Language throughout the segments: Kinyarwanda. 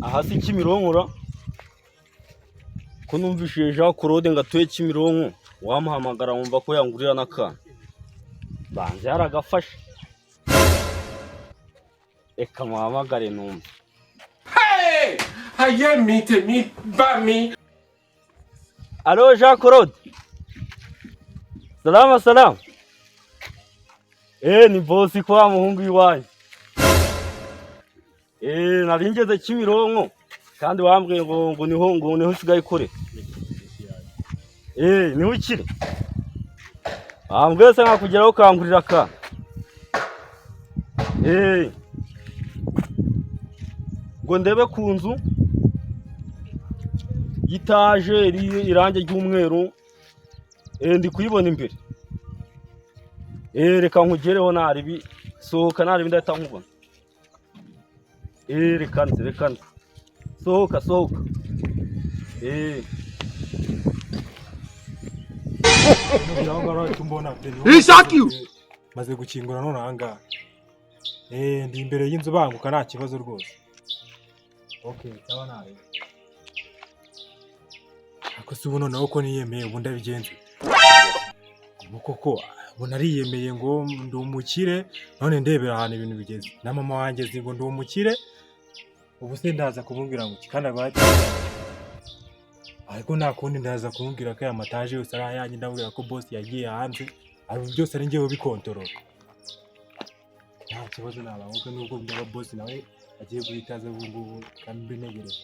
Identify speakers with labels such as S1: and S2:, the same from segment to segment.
S1: aha si Kimironko ko numvishije Jean Claude ngo atuye Kimironko wamuhamagara wumva ko yangurira n'akana banze yaragafashe eka muhamagare numva
S2: Hey! Haye mite bami.
S1: Allo Jean Claude Salam ni boss kwa muhungu iwanyu nari ngeze Kimironko kandi wambwiye ngo niho usigaye kure niho ukiri ambwiye se nkakugeraho ukangurira akana ngo ndebe ku nzu y'itaje irange ry'umweru ndi kuyibona imbere reka nkugereho naribi sohoka naribi ndahita nkubona reka sohoka
S3: maze gukingura none ahanga ndi imbere y'inzu banguka nta kibazo rwose. Okay, cyaba nawe ako si ubuno nawe ko niyemeye ubundi abigenze koko ubona ariyemeye ngo ndi umukire none ndebera ahantu ibintu bigeze na mama wanjye zi ngo ndi umukire ubu se ndaza kumubwira ngo kikana bati ariko nta kundi ndaza kumubwira ko aya mataje yose ari ayanjye ndabwira ko boss yagiye hanze ari byose ari ngewe bikontorora nta kibazo nabanguka nubwo ndaba boss nawe agiye guhitaza ubungubu kandi mbinegereje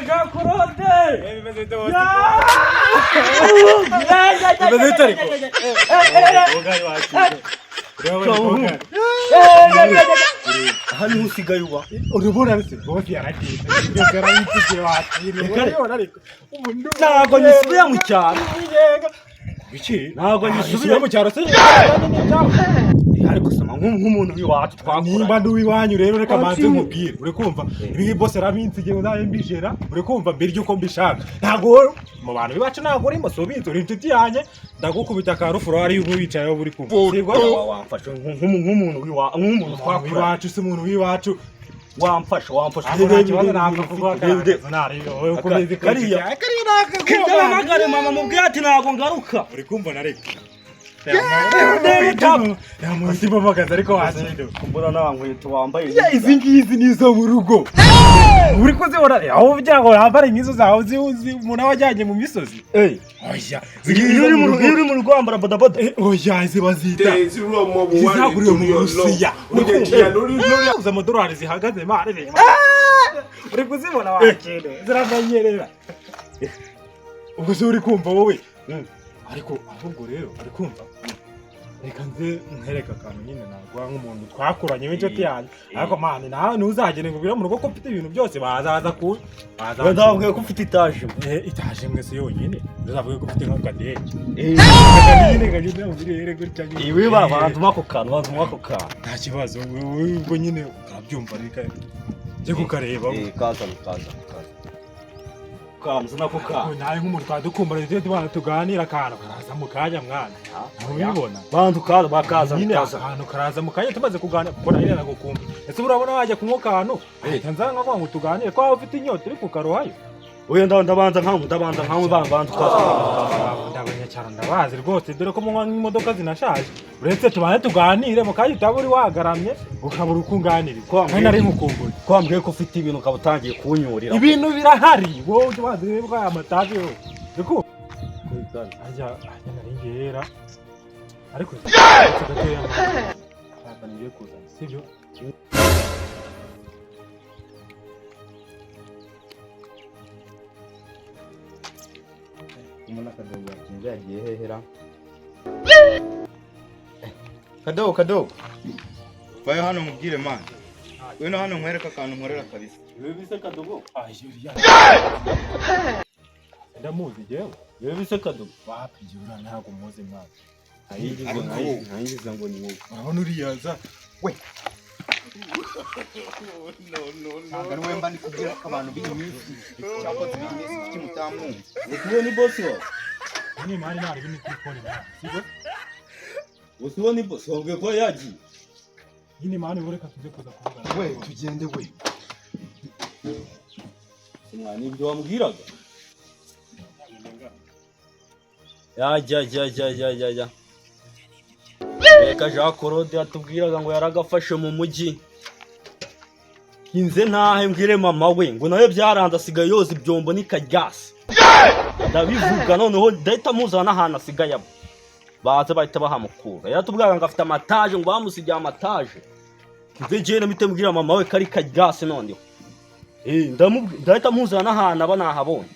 S1: Jean Claude
S3: bimeze bitari
S1: hano usigaye uba
S3: urubona bise boss yaragiye yarayitije
S1: ntabwo nyisubiye mu cyaro
S3: biki
S1: ntabwo nyisubiye
S3: mu cyaro se
S1: ariko sama nk'umuntu w'iwacu twakora
S3: nimba ndi uwiwanyu rero reka manze nkubwire uri kumva ibi boss araminsi igihe nawe mbijera uri kumva mbere yuko mbishaka ntago mu bantu bibacu ntago urimo sobinzo uri inshuti yanjye ndagukubita karufuro ari ubu wicayeho buri kumva
S1: wamfashe nk'umuntu w'iwacu nk'umuntu twakora
S3: iwacu se umuntu w'iwacu
S1: wamfashe
S3: kibazo nakavuga kariya
S1: magare mama mubwira ati ntago ngaruka
S3: uri kumva na reka yamusiba bagaza ariko wazindo
S1: kumbura nta nkweto wambaye
S3: izi ngizi nizo mu rugo uri kuzibona aho ugira ngo wambare nk'izo zawe uzi umuntu wajyanye mu misozi oya
S1: uri mu rwambara bodaboda
S3: oya izi bazita zizaguriwe mu Rusiya uza amadolari zihagaze mare uri kuzibona wakene ziramenyerera ubwo se uri kumva wowe ariko ahubwo rero ari kumva reka nze nkereka akantu nyine nagwa nk'umuntu twakuranye w'inshuti yanjye ariko mani nawe ntuzagene ngo ubwire mu rugo ko mfite ibintu byose bazaza ku
S1: ndavuga ko ufite itaje
S3: itaje mwese yonyine ndavuga ko ufite nk'akadege nyine gagende ubirere gutya nyine
S1: iwe babantu ako kantu
S3: nta kibazo ubwo nyine urabyumva reka nje kukareba
S1: kaza kamuza nako
S3: nawe nk'umuntu twadukumbara ndetse tuganira akantu karaza mu kanya mwana ntubibona
S1: bantu bakaza
S3: nyine akantu karaza mu kanya tumaze kuganira kuko nayo nagukumva ese urabona wajya kunywa akantu nzanga nkavuga ngo tuganire ko waba ufite inyota uri kukarohayo
S1: oya ndabanza nkamwe bantu
S3: ndabanya cyane ndabazi rwose dore ko munywa nk'imodoka zinashaje uretse tubanze tuganire mu kanya utaba uri wagaramye ukabura uko unganiriza kandi nari nkukumbuye
S1: kwambwiye ko ufite ibintu ukaba utangiye kunyurira
S3: ibintu birahari wowe ubanze rero bwa amataje yo riko ajya nari ngera ariko gatoya ntabwo ngiye kuza sibyo
S1: umuntu akadogo yakinze yagiye hehera
S4: Kadogo vayo hano mubwire man wino hano nkwereka akantu nkorera kabisa
S1: wewe bise kadogo
S3: ndamuzi jewe
S1: wewe bise kadogo
S3: wapi jura ntago muzi mwana
S1: nayingize ngo ni wowe
S3: urabona uriyaza we
S4: ntabwo wemba ndi kubwira ko abantu b'iminsi cyangwa b'iminsi kimutamu
S1: ukuwe ni boss wa
S3: ni mari nari bini telefone na sibyo
S1: Usibona boss wabwiye ko yagiye.
S3: Nyine mani ureka tujye kuza kuvugana.
S4: We tugende we.
S1: Umwana ibyo wambwiraga. Ya. Reka Jean Claude atubwiraga ngo yaragafashe mu mujyi. Hinze ntahe mbwire mama we ngo nayo byaranze asigaye yoza ibyombo n'ikaryasi. Ndabivuga noneho dahita muzana ahantu asigaye abo. Baze bahita bahamukura. Yaratubwiraga ngo afite amataje ngo bamusigiye amataje. Nze je namite mbwira mama we kari karyasi noneho. Ndahita muzana ahantu aba nahabonye.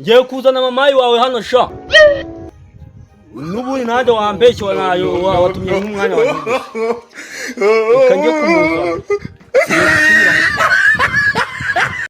S1: Ngiye kuzana mama wawe hano sha. Nubu nande wambeshye wanayo watumye nk'umwanya wanjye. Kanjye kumuza.